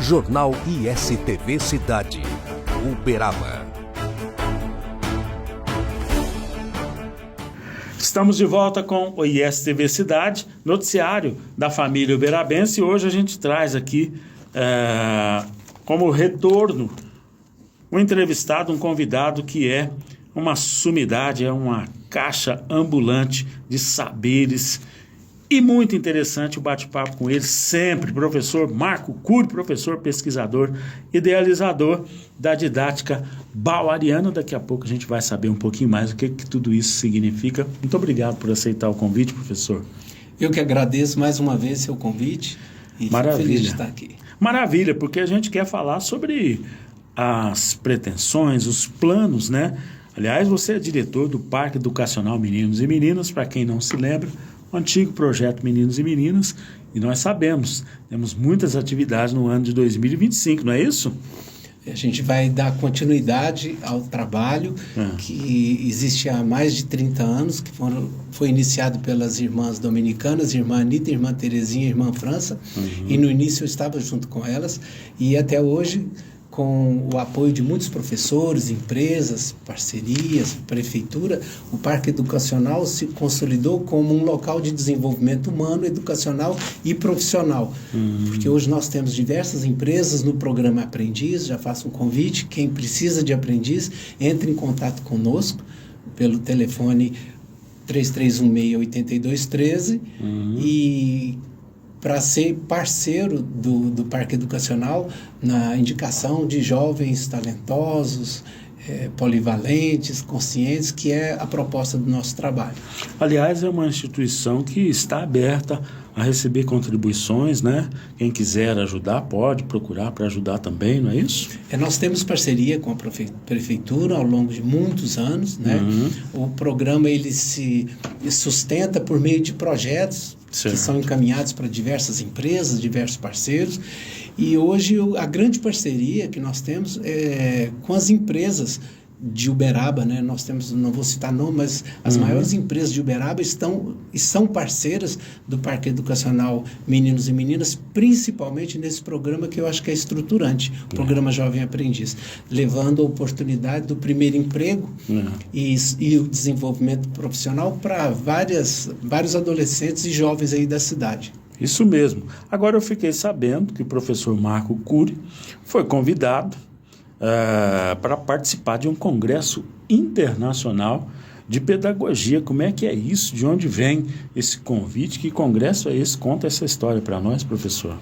Jornal ISTV Cidade, Uberaba. Estamos de volta com o ISTV Cidade, noticiário da família uberabense, e hoje a gente traz aqui como retorno um entrevistado, um convidado que é uma sumidade, é uma caixa ambulante de saberes, e muito interessante o bate-papo com ele sempre, professor Marco Cury, professor pesquisador, idealizador da didática baueriana. Daqui a pouco a gente vai saber um pouquinho mais o que tudo isso significa. Muito obrigado por aceitar o convite, professor. Eu que agradeço mais uma vez seu convite e Maravilha. Fico feliz de estar aqui. Maravilha, porque a gente quer falar sobre as pretensões, os planos, né? Aliás, você é diretor do Parque Educacional Meninos e Meninas, para quem não se lembra, o antigo projeto Meninos e Meninas, e nós sabemos, temos muitas atividades no ano de 2025, não é isso? A gente vai dar continuidade ao trabalho que existe há mais de 30 anos, que foi iniciado pelas irmãs dominicanas, irmã Anitta, irmã Terezinha, irmã França, e no início eu estava junto com elas, e até hoje, com o apoio de muitos professores, empresas, parcerias, prefeitura, o Parque Educacional se consolidou como um local de desenvolvimento humano, educacional e profissional. Porque hoje nós temos diversas empresas no programa Aprendiz, já faço um convite, quem precisa de aprendiz, entre em contato conosco pelo telefone 3316-8213 e para ser parceiro do Parque Educacional na indicação de jovens talentosos, polivalentes, conscientes, que é a proposta do nosso trabalho. Aliás, é uma instituição que está aberta a receber contribuições, né? Quem quiser ajudar pode procurar para ajudar também, não é isso? Nós temos parceria com a prefeitura ao longo de muitos anos, né? O programa ele se sustenta por meio de projetos que são encaminhados para diversas empresas, diversos parceiros, e hoje a grande parceria que nós temos é com as empresas de Uberaba, né? Nós temos, não vou citar nome, mas as maiores empresas de Uberaba são parceiras do Parque Educacional Meninos e Meninas, principalmente nesse programa que eu acho que é estruturante, o programa Jovem Aprendiz, levando a oportunidade do primeiro emprego e o desenvolvimento profissional para vários adolescentes e jovens aí da cidade. Isso mesmo. Agora eu fiquei sabendo que o professor Marco Cury foi convidado para participar de um congresso internacional de pedagogia. Como é que é isso? De onde vem esse convite? Que congresso é esse? Conta essa história para nós, professor.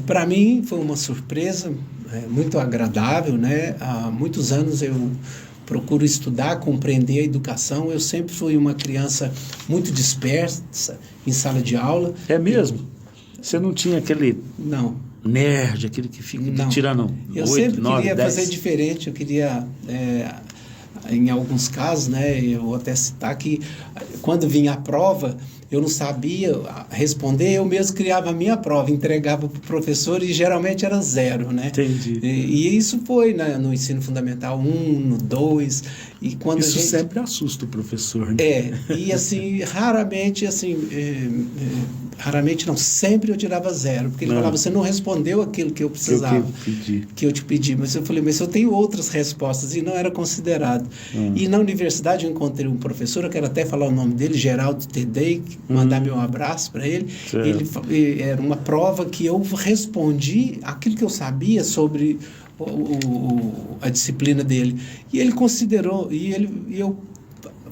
Para mim foi uma surpresa muito agradável, né? Há muitos anos eu procuro estudar, compreender a educação. Eu sempre fui uma criança muito dispersa em sala de aula. É mesmo? Você não tinha aquele... Não. Nerd, aquele que fica tirando 8, 9, 10. Eu sempre queria fazer diferente, eu queria, em alguns casos, né, eu vou até citar que quando vinha a prova, eu não sabia responder, eu mesmo criava a minha prova, entregava para o professor e geralmente era 0, né? Entendi. E isso foi no ensino fundamental 1, no 2, e quando isso sempre assusta o professor, né? E assim, raramente não, sempre eu tirava 0, porque ele falava, você não respondeu aquilo que eu precisava, que eu te pedi, mas eu falei, mas eu tenho outras respostas, e não era considerado. E na universidade eu encontrei um professor, eu quero até falar o nome dele, Geraldo Tedei, mandar meu abraço para ele. Ele era uma prova que eu respondi aquilo que eu sabia sobre a disciplina dele, e ele considerou, e eu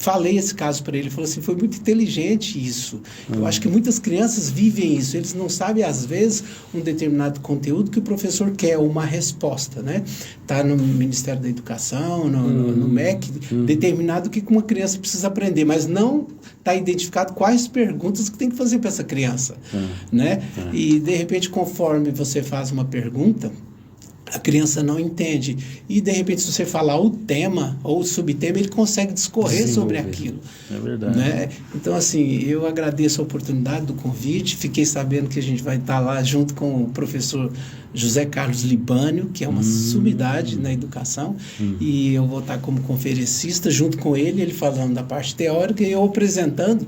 falei esse caso para ele, falou assim, foi muito inteligente isso. Eu acho que muitas crianças vivem isso, eles não sabem, às vezes, um determinado conteúdo que o professor quer, uma resposta, né? Está no Ministério da Educação, no MEC, determinado que uma criança precisa aprender, mas não está identificado quais perguntas que tem que fazer para essa criança, né? E, de repente, conforme você faz uma pergunta, a criança não entende. E, de repente, se você falar o tema ou o subtema, ele consegue discorrer sobre aquilo. É verdade. Né? Então, assim, eu agradeço a oportunidade do convite. Fiquei sabendo que a gente vai estar lá junto com o professor José Carlos Libânio, que é uma sumidade na educação. E eu vou estar como conferencista junto com ele falando da parte teórica e eu apresentando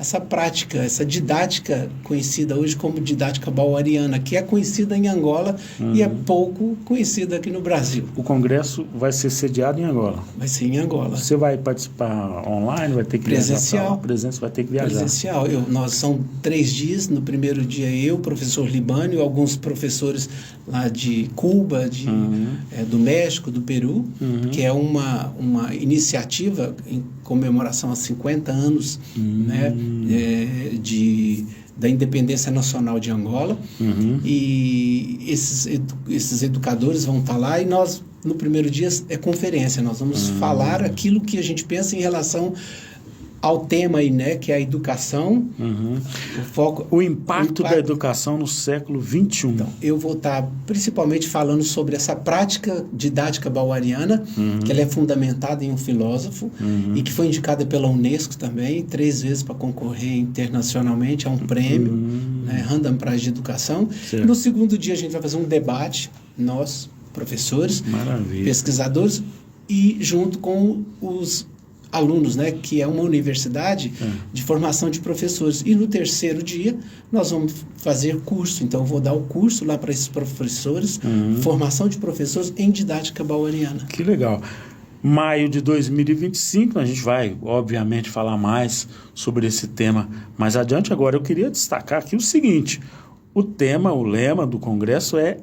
essa prática, essa didática conhecida hoje como didática baueriana, que é conhecida em Angola e é pouco conhecida aqui no Brasil. O congresso vai ser sediado em Angola? Vai ser em Angola. Você vai participar online? Vai ter que presencial? Presencial, vai ter que viajar. Presencial. Nós são 3 dias. No primeiro dia eu, professor Libânio, alguns professores lá de Cuba, do México, do Peru, que é uma iniciativa em comemoração a 50 anos né, da independência nacional de Angola. E esses educadores vão estar lá e nós, no primeiro dia, é conferência. Nós vamos falar aquilo que a gente pensa em relação ao tema aí, né, que é a educação, o impacto da educação no século XXI. Então, eu vou estar principalmente falando sobre essa prática didática baueriana, que ela é fundamentada em um filósofo e que foi indicada pela Unesco também, 3 vezes para concorrer internacionalmente a um prêmio, né, Random Prize de Educação. Certo. No segundo dia a gente vai fazer um debate, nós, professores, pesquisadores, e junto com os alunos, né, que é uma universidade de formação de professores. E no terceiro dia, nós vamos fazer curso. Então, eu vou dar o curso lá para esses professores, formação de professores em didática baueriana. Que legal. Maio de 2025, a gente vai, obviamente, falar mais sobre esse tema mais adiante. Agora, eu queria destacar aqui o seguinte: o lema do congresso é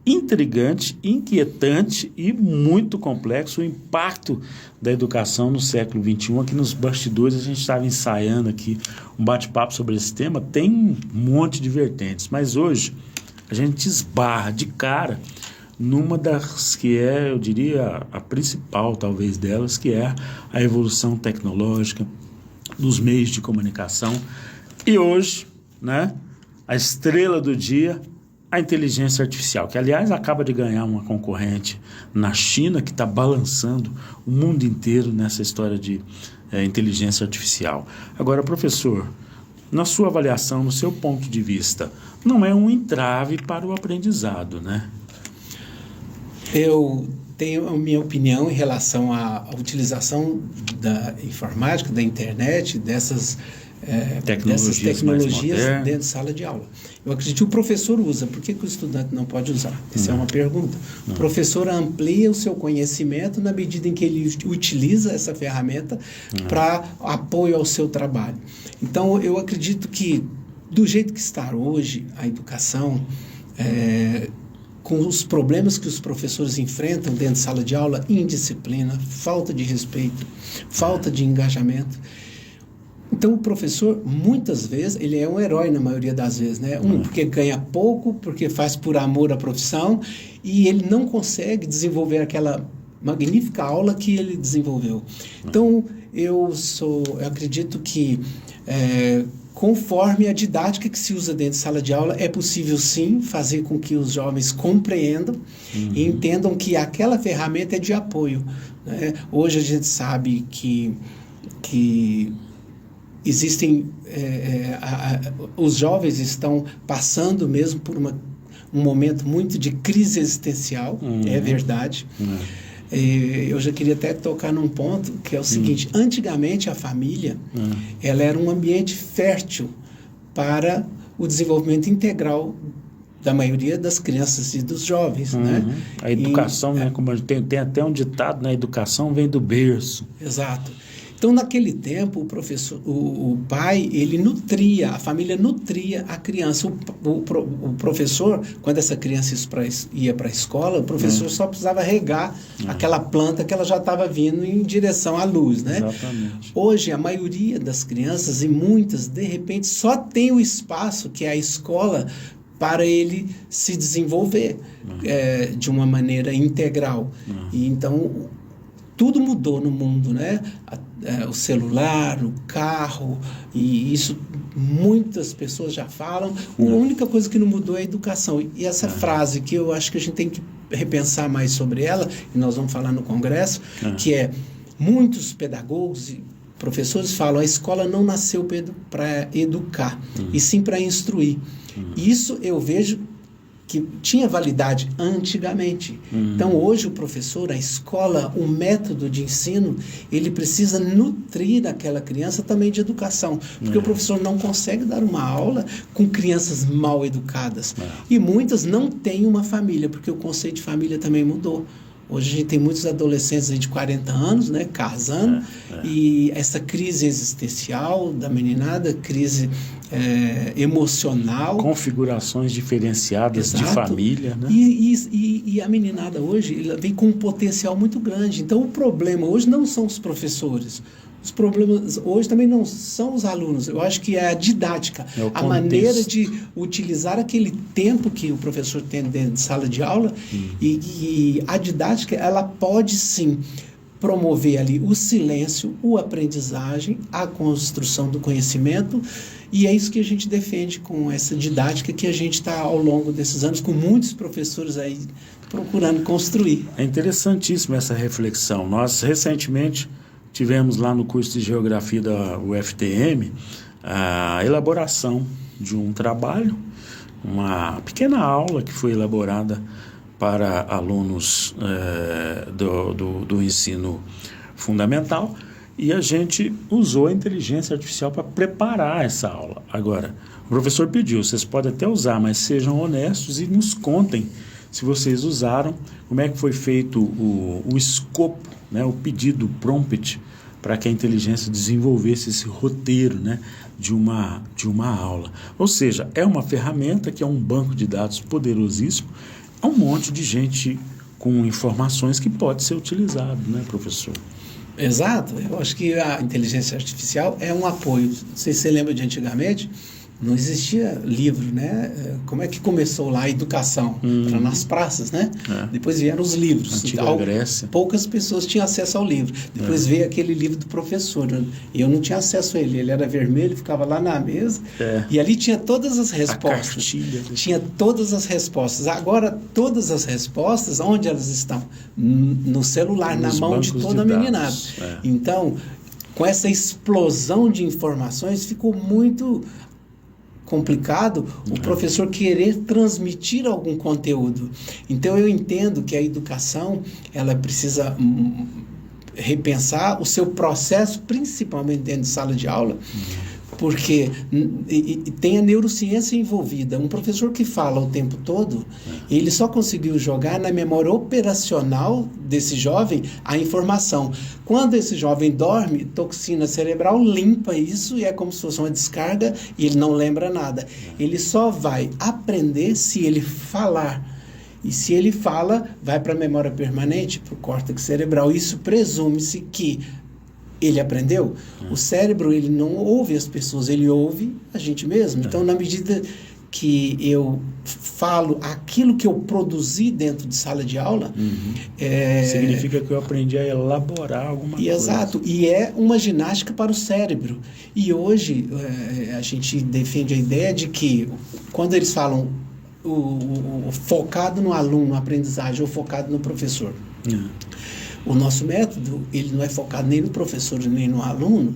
intrigante, inquietante e muito complexo, o impacto da educação no século XXI. Aqui nos bastidores a gente estava ensaiando aqui um bate-papo sobre esse tema, tem um monte de vertentes, mas hoje a gente esbarra de cara numa das que é, eu diria, a principal talvez delas, que é a evolução tecnológica dos meios de comunicação. E hoje, né, a estrela do dia, a inteligência artificial, que aliás acaba de ganhar uma concorrente na China que está balançando o mundo inteiro nessa história de inteligência artificial. Agora, professor, na sua avaliação, no seu ponto de vista, não é um entrave para o aprendizado, né? Eu tenho a minha opinião em relação à utilização da informática, da internet, dessas tecnologias dentro de sala de aula. Eu acredito que o professor usa. Por que o estudante não pode usar? Essa é uma pergunta. O professor amplia o seu conhecimento na medida em que ele utiliza essa ferramenta para apoio ao seu trabalho. Então, eu acredito que, do jeito que está hoje a educação, com os problemas que os professores enfrentam dentro de sala de aula, indisciplina, falta de respeito, falta de engajamento. Então, o professor, muitas vezes, ele é um herói na maioria das vezes, né? Porque ganha pouco, porque faz por amor à profissão, e ele não consegue desenvolver aquela magnífica aula que ele desenvolveu. Então, eu acredito que, conforme a didática que se usa dentro de sala de aula, é possível, sim, fazer com que os jovens compreendam e entendam que aquela ferramenta é de apoio, né? Hoje a gente sabe que existem, os jovens estão passando mesmo por um momento muito de crise existencial, é verdade. Eu já queria até tocar num ponto que é o seguinte: antigamente a família ela era um ambiente fértil para o desenvolvimento integral da maioria das crianças e dos jovens, né? A educação, né? Como tem até um ditado, né? A educação vem do berço. Exato. Então, naquele tempo, o pai, ele nutria, a família nutria a criança. O professor, quando essa criança ia para a escola, o professor só precisava regar aquela planta que ela já estava vindo em direção à luz, né? Exatamente. Hoje, a maioria das crianças, e muitas, de repente, só tem o espaço, que é a escola, para ele se desenvolver de uma maneira integral. E então, tudo mudou no mundo, né? O celular, o carro, e isso muitas pessoas já falam. A única coisa que não mudou é a educação. E essa frase que eu acho que a gente tem que repensar mais sobre ela, e nós vamos falar no congresso, que é: muitos pedagogos e professores falam, a escola não nasceu para educar, e sim para instruir. Isso eu vejo que tinha validade antigamente. Então, hoje o professor, a escola, o método de ensino, ele precisa nutrir aquela criança também de educação, porque o professor não consegue dar uma aula com crianças mal educadas. E muitas não têm uma família, porque o conceito de família também mudou. Hoje a gente tem muitos adolescentes aí de 40 anos, né, casando, e essa crise existencial da meninada, crise emocional. Configurações diferenciadas. Exato. De família, né? E a meninada hoje ela vem com um potencial muito grande. Então o problema hoje não são os professores. Os problemas hoje também não são os alunos. Eu acho que é a didática, a maneira de utilizar aquele tempo que o professor tem dentro de sala de aula. E a didática, ela pode sim promover ali o silêncio, a aprendizagem, a construção do conhecimento. E é isso que a gente defende com essa didática que a gente está, ao longo desses anos, com muitos professores aí procurando construir. É interessantíssima essa reflexão. Nós, recentemente, tivemos lá no curso de Geografia da UFTM a elaboração de um trabalho, uma pequena aula que foi elaborada para alunos do ensino fundamental, e a gente usou a inteligência artificial para preparar essa aula. Agora, o professor pediu, vocês podem até usar, mas sejam honestos e nos contem se vocês usaram, como é que foi feito o escopo, né, o pedido, o prompt, para que a inteligência desenvolvesse esse roteiro, né, de uma aula. Ou seja, é uma ferramenta que é um banco de dados poderosíssimo, é um monte de gente com informações que pode ser utilizado, né, professor? Exato. Eu acho que a inteligência artificial é um apoio. Não sei se você lembra de antigamente, não existia livro, né? Como é que começou lá a educação? Era nas praças, né? Depois vieram os livros. Antiga Grécia. Poucas pessoas tinham acesso ao livro. Depois veio aquele livro do professor. Né? E eu não tinha acesso a ele. Ele era vermelho, ficava lá na mesa. E ali tinha todas as respostas. A cartilha. Tinha todas as respostas. Agora, todas as respostas, onde elas estão? No celular, na mão de toda a meninada. Então, com essa explosão de informações, ficou muito complicado o professor querer transmitir algum conteúdo. Então eu entendo que a educação ela precisa repensar o seu processo, principalmente dentro de sala de aula, porque tem a neurociência envolvida. Um professor que fala o tempo todo, ele só conseguiu jogar na memória operacional desse jovem a informação. Quando esse jovem dorme, toxina cerebral limpa isso e é como se fosse uma descarga e ele não lembra nada. Ele só vai aprender se ele falar. E se ele fala, vai para a memória permanente, para o córtex cerebral. Isso presume-se que ele aprendeu. O cérebro, ele não ouve as pessoas, ele ouve a gente mesmo. Então, na medida que eu falo aquilo que eu produzi dentro de sala de aula... significa que eu aprendi a elaborar alguma coisa. Exato. E é uma ginástica para o cérebro. E hoje, a gente defende a ideia de que, quando eles falam o focado no aluno, aprendizagem, ou focado no professor... O nosso método, ele não é focado nem no professor nem no aluno,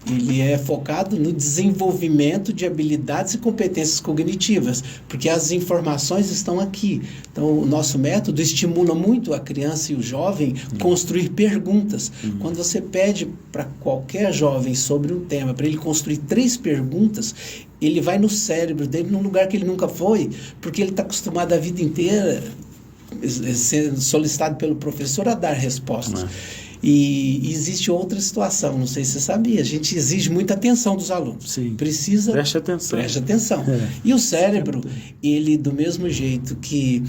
ele é focado no desenvolvimento de habilidades e competências cognitivas, porque as informações estão aqui. Então, o nosso método estimula muito a criança e o jovem construir perguntas. Quando você pede para qualquer jovem sobre um tema, para ele construir 3 perguntas, ele vai no cérebro dele, num lugar que ele nunca foi, porque ele está acostumado a vida inteira sendo solicitado pelo professor a dar respostas. E existe outra situação, não sei se você sabia, a gente exige muita atenção dos alunos. Sim. Precisa... Preste atenção. E o cérebro, ele, do mesmo jeito que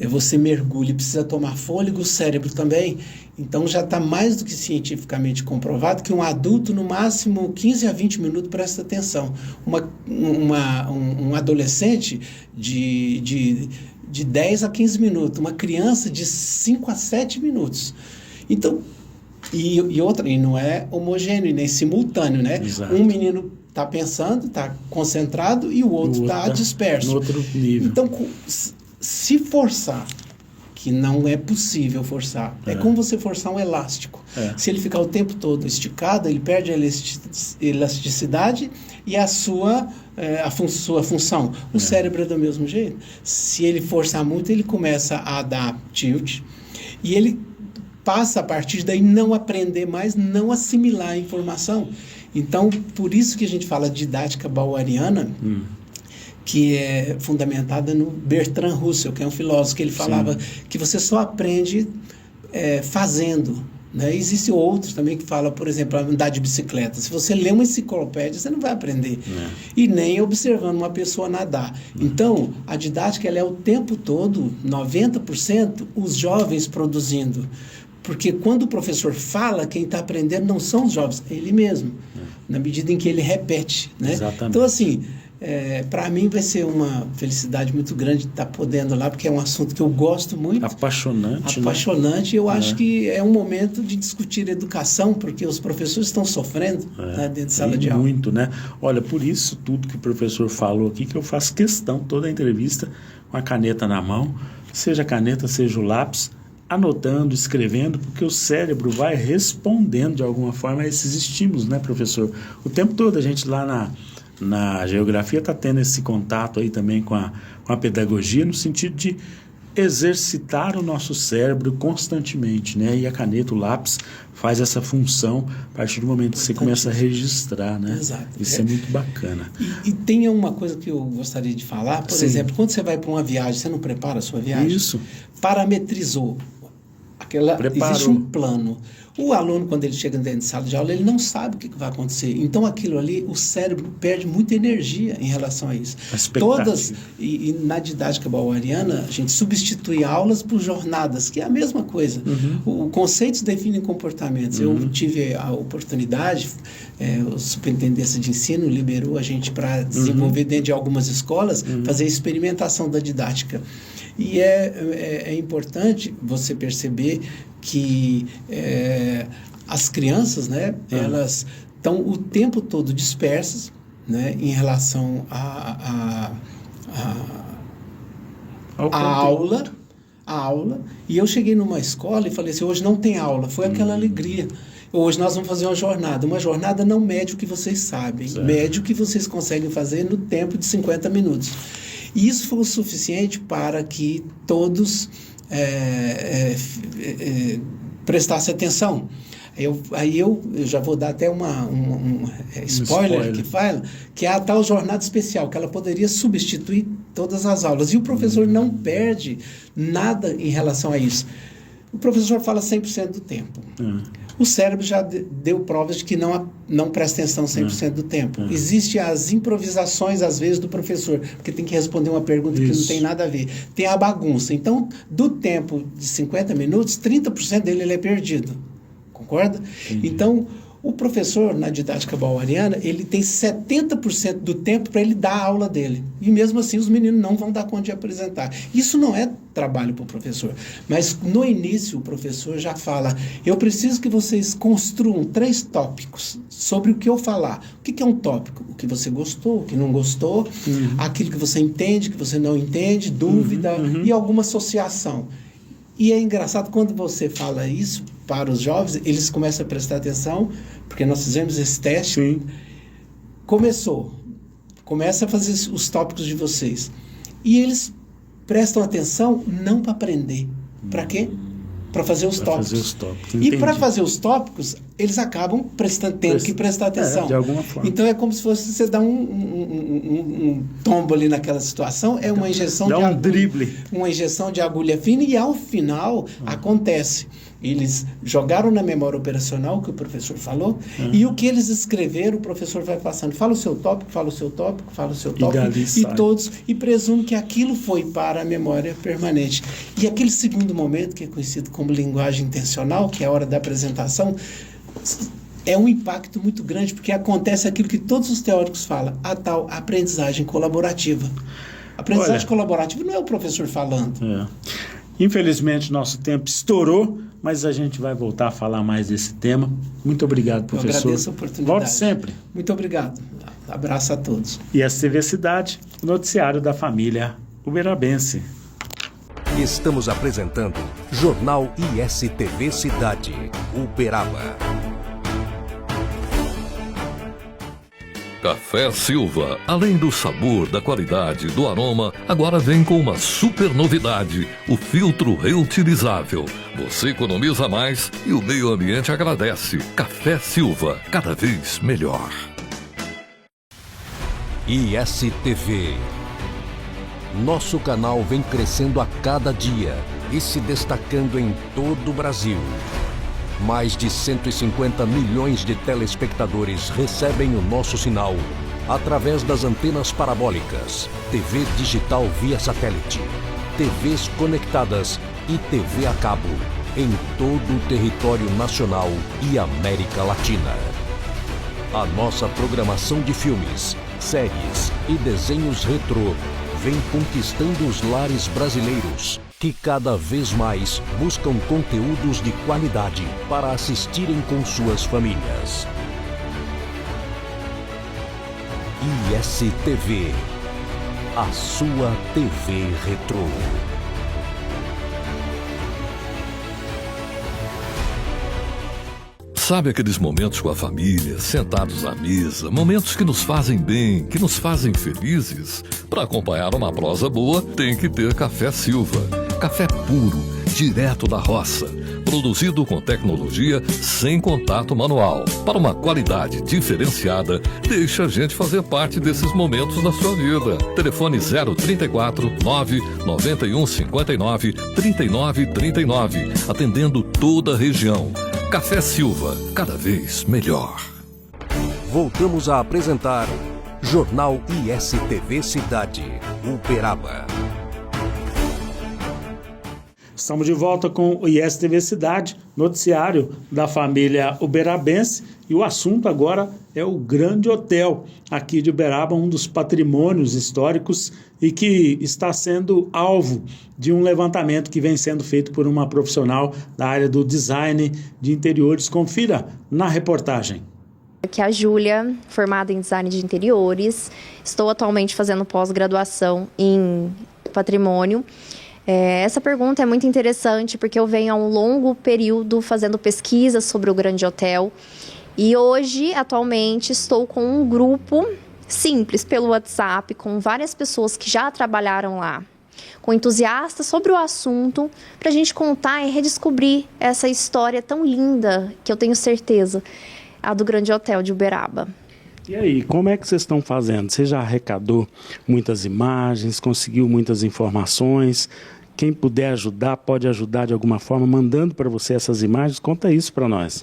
você mergulha e precisa tomar fôlego, o cérebro também. Então, já está mais do que cientificamente comprovado que um adulto, no máximo 15 a 20 minutos, presta atenção. Um adolescente de 10 a 15 minutos, uma criança de 5 a 7 minutos. Então, e não é homogêneo, nem simultâneo, né? Exato. Um menino está pensando, está concentrado, e o outro está disperso. No outro nível. Então, se forçar que não é possível forçar. É como você forçar um elástico. Se ele ficar o tempo todo esticado, ele perde a elasticidade e a sua função. O cérebro é do mesmo jeito. Se ele forçar muito, ele começa a dar tilt e ele passa a partir daí não aprender mais, não assimilar a informação. Então, por isso que a gente fala didática baueriana, que é fundamentada no Bertrand Russell, que é um filósofo, que ele falava que você só aprende fazendo. Né? Existem outros também que falam, por exemplo, andar de bicicleta. Se você lê uma enciclopédia, você não vai aprender. E nem observando uma pessoa nadar. Então, a didática ela é o tempo todo, 90%, os jovens produzindo. Porque quando o professor fala, quem está aprendendo não são os jovens, é ele mesmo. Na medida em que ele repete. Né? Exatamente. Então, assim, para mim vai ser uma felicidade muito grande estar podendo lá, porque é um assunto que eu gosto muito. Apaixonante. Apaixonante. Eu acho que é um momento de discutir educação, porque os professores estão sofrendo dentro de sala de aula. Muito, né? Olha, por isso tudo que o professor falou aqui, que eu faço questão, toda a entrevista, com a caneta na mão, seja a caneta, seja o lápis, anotando, escrevendo, porque o cérebro vai respondendo de alguma forma a esses estímulos, né, professor? O tempo todo a gente lá na geografia está tendo esse contato aí também com a pedagogia, no sentido de exercitar o nosso cérebro constantemente, né? E a caneta, o lápis, faz essa função a partir do momento que você começa a registrar, né? Exato. Isso é muito bacana. E tem uma coisa que eu gostaria de falar, por exemplo, quando você vai para uma viagem, você não prepara a sua viagem? Isso. Parametrizou. Existe um plano. O aluno, quando ele chega dentro de sala de aula, ele não sabe o que vai acontecer. Então, aquilo ali, o cérebro perde muita energia em relação a isso. Todas, e na didática baueriana, a gente substitui aulas por jornadas, que é a mesma coisa. O conceitos definem comportamentos. Eu tive a oportunidade, a Superintendência de Ensino liberou a gente para desenvolver dentro de algumas escolas, fazer experimentação da didática. E é importante você perceber que as crianças, né, elas estão o tempo todo dispersas, né, em relação à aula. E eu cheguei numa escola e falei assim, hoje não tem aula. Foi aquela alegria. Hoje nós vamos fazer uma jornada. Uma jornada não mede o que vocês sabem, mede o que vocês conseguem fazer no tempo de 50 minutos. E isso foi o suficiente para que todos prestassem atenção. Aí eu já vou dar até um spoiler que fala, que é a tal jornada especial, que ela poderia substituir todas as aulas. E o professor não perde nada em relação a isso. O professor fala 100% do tempo. O cérebro já deu provas de que não presta atenção 100% do tempo. Existem as improvisações, às vezes, do professor, porque tem que responder uma pergunta que não tem nada a ver. Tem a bagunça. Então, do tempo de 50 minutos, 30% dele ele é perdido. Concorda? Então, o professor, na didática baueriana, ele tem 70% do tempo para ele dar a aula dele. E mesmo assim, os meninos não vão dar conta de apresentar. Isso não é trabalho para o professor. Mas, no início, o professor já fala, eu preciso que vocês construam 3 tópicos sobre o que eu falar. O que é um tópico? O que você gostou, o que não gostou, aquilo que você entende, que você não entende, dúvida e alguma associação. E é engraçado, quando você fala isso para os jovens, eles começam a prestar atenção, porque nós fizemos esse teste. Começa a fazer os tópicos de vocês. E eles prestam atenção não para aprender. Para quê? Para fazer os tópicos. E para fazer os tópicos, eles acabam tendo que prestar atenção. De alguma forma. Então é como se fosse você dar um tombo ali naquela situação, é uma injeção de agulha. Drible. Uma injeção de agulha fina e ao final acontece. Eles jogaram na memória operacional o que o professor falou e o que eles escreveram, o professor vai passando. Fala o seu tópico, fala o seu tópico, fala o seu tópico. E presume que aquilo foi para a memória permanente. E aquele segundo momento, que é conhecido como linguagem intencional, que é a hora da apresentação, é um impacto muito grande, porque acontece aquilo que todos os teóricos falam, a tal aprendizagem colaborativa. A aprendizagem colaborativa não é o professor falando. Infelizmente, nosso tempo estourou, mas a gente vai voltar a falar mais desse tema. Muito obrigado, professor. Eu agradeço a oportunidade. Volte sempre. Muito obrigado. Abraço a todos. E STV Cidade, o noticiário da família uberabense. Estamos apresentando Jornal ISTV Cidade, Uberaba. Café Silva, além do sabor, da qualidade, do aroma, agora vem com uma super novidade, o filtro reutilizável. Você economiza mais e o meio ambiente agradece. Café Silva, cada vez melhor. ISTV. Nosso canal vem crescendo a cada dia e se destacando em todo o Brasil. Mais de 150 milhões de telespectadores recebem o nosso sinal através das antenas parabólicas, TV digital via satélite, TVs conectadas e TV a cabo em todo o território nacional e América Latina. A nossa programação de filmes, séries e desenhos retrô vem conquistando os lares brasileiros, que cada vez mais buscam conteúdos de qualidade para assistirem com suas famílias. ISTV, a sua TV retrô. Sabe aqueles momentos com a família, sentados à mesa, momentos que nos fazem bem, que nos fazem felizes? Para acompanhar uma prosa boa, tem que ter Café Silva. Café puro, direto da roça, produzido com tecnologia sem contato manual. Para uma qualidade diferenciada, deixa a gente fazer parte desses momentos da sua vida. Telefone 034 991 59 39 39, atendendo toda a região. Café Silva, cada vez melhor. Voltamos a apresentar Jornal ISTV Cidade, Uberaba. Estamos de volta com o ISTV Cidade, noticiário da família uberabense, e o assunto agora é o Grande Hotel, aqui de Uberaba, um dos patrimônios históricos e que está sendo alvo de um levantamento que vem sendo feito por uma profissional da área do design de interiores. Confira na reportagem. Aqui é a Júlia, formada em design de interiores. Estou atualmente fazendo pós-graduação em patrimônio. Essa pergunta é muito interessante porque eu venho há um longo período fazendo pesquisas sobre o Grande Hotel e hoje, atualmente, estou com um grupo simples pelo WhatsApp com várias pessoas que já trabalharam lá, com entusiastas sobre o assunto, para a gente contar e redescobrir essa história tão linda que eu tenho certeza, a do Grande Hotel de Uberaba. E aí, como é que vocês estão fazendo? Você já arrecadou muitas imagens, conseguiu muitas informações? Quem puder ajudar, pode ajudar de alguma forma, mandando para você essas imagens. Conta isso para nós.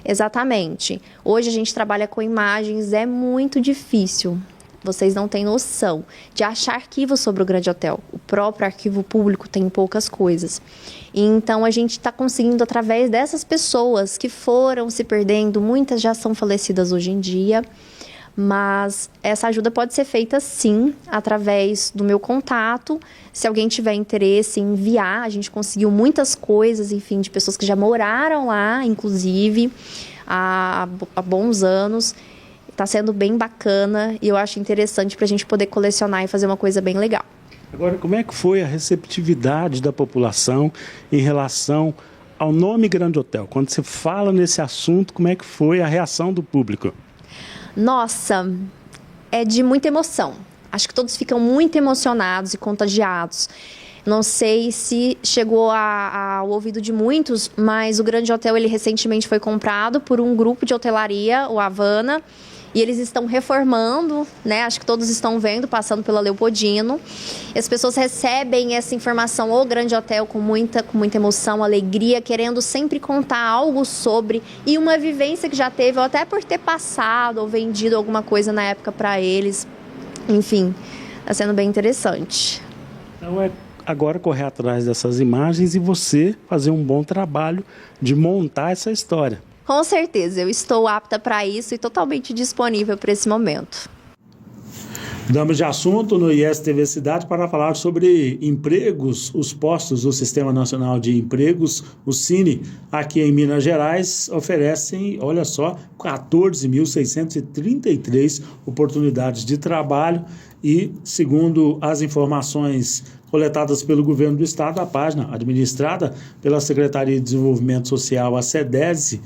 Exatamente. Hoje a gente trabalha com imagens, é muito difícil. Vocês não têm noção de achar arquivos sobre o Grande Hotel. O próprio arquivo público tem poucas coisas. E então a gente está conseguindo, através dessas pessoas que foram se perdendo, muitas já são falecidas hoje em dia, mas essa ajuda pode ser feita sim, através do meu contato. Se alguém tiver interesse em enviar, a gente conseguiu muitas coisas, enfim, de pessoas que já moraram lá, inclusive, há bons anos. Está sendo bem bacana e eu acho interessante para a gente poder colecionar e fazer uma coisa bem legal. Agora, como é que foi a receptividade da população em relação ao nome Grande Hotel? Quando você fala nesse assunto, como é que foi a reação do público? Nossa, é de muita emoção. Acho que todos ficam muito emocionados e contagiados. Não sei se chegou ao ouvido de muitos, mas o Grande Hotel ele recentemente foi comprado por um grupo de hotelaria, o Havana, e eles estão reformando, né? Acho que todos estão vendo, passando pela Leopoldino. E as pessoas recebem essa informação, o Grande Hotel, com muita emoção, alegria, querendo sempre contar algo sobre, e uma vivência que já teve, ou até por ter passado ou vendido alguma coisa na época para eles. Enfim, está sendo bem interessante. Então é agora correr atrás dessas imagens e você fazer um bom trabalho de montar essa história. Com certeza, eu estou apta para isso e totalmente disponível para esse momento. Mudamos de assunto no ISTV Cidade para falar sobre empregos. Os postos do Sistema Nacional de Empregos, o Cine, aqui em Minas Gerais, oferecem, olha só, 14.633 oportunidades de trabalho e, segundo as informações coletadas pelo Governo do Estado. A página, administrada pela Secretaria de Desenvolvimento Social, a SEDESE,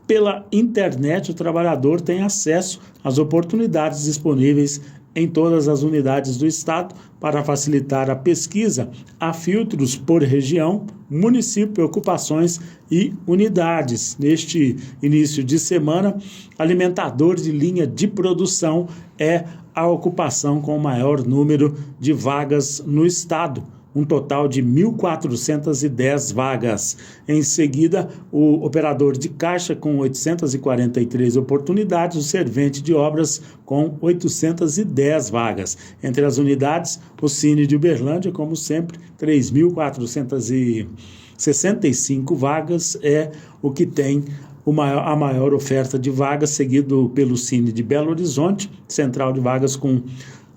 pela internet, o trabalhador tem acesso às oportunidades disponíveis em todas as unidades do Estado. Para facilitar a pesquisa, há filtros por região, município, ocupações e unidades. Neste início de semana, alimentador de linha de produção é a ocupação com o maior número de vagas no Estado, um total de 1.410 vagas. Em seguida, o operador de caixa com 843 oportunidades, o servente de obras com 810 vagas. Entre as unidades, o Cine de Uberlândia, como sempre, 3.465 vagas é o que tem a maior oferta de vagas, seguido pelo Cine de Belo Horizonte, central de vagas com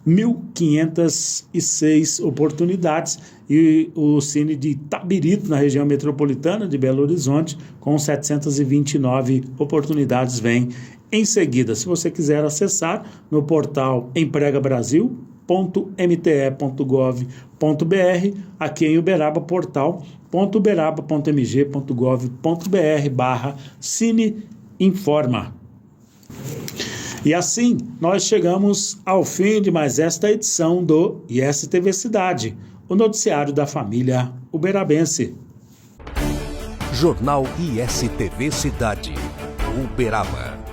1.506 oportunidades, e o Cine de Itabirito, na região metropolitana de Belo Horizonte, com 729 oportunidades, vem em seguida. Se você quiser acessar no portal empregabrasil.mte.gov.br, aqui em Uberaba, portal.uberaba.mg.gov.br/Cine Informa. E assim, nós chegamos ao fim de mais esta edição do ISTV Cidade, o noticiário da família uberabense. Jornal ISTV Cidade, Uberaba.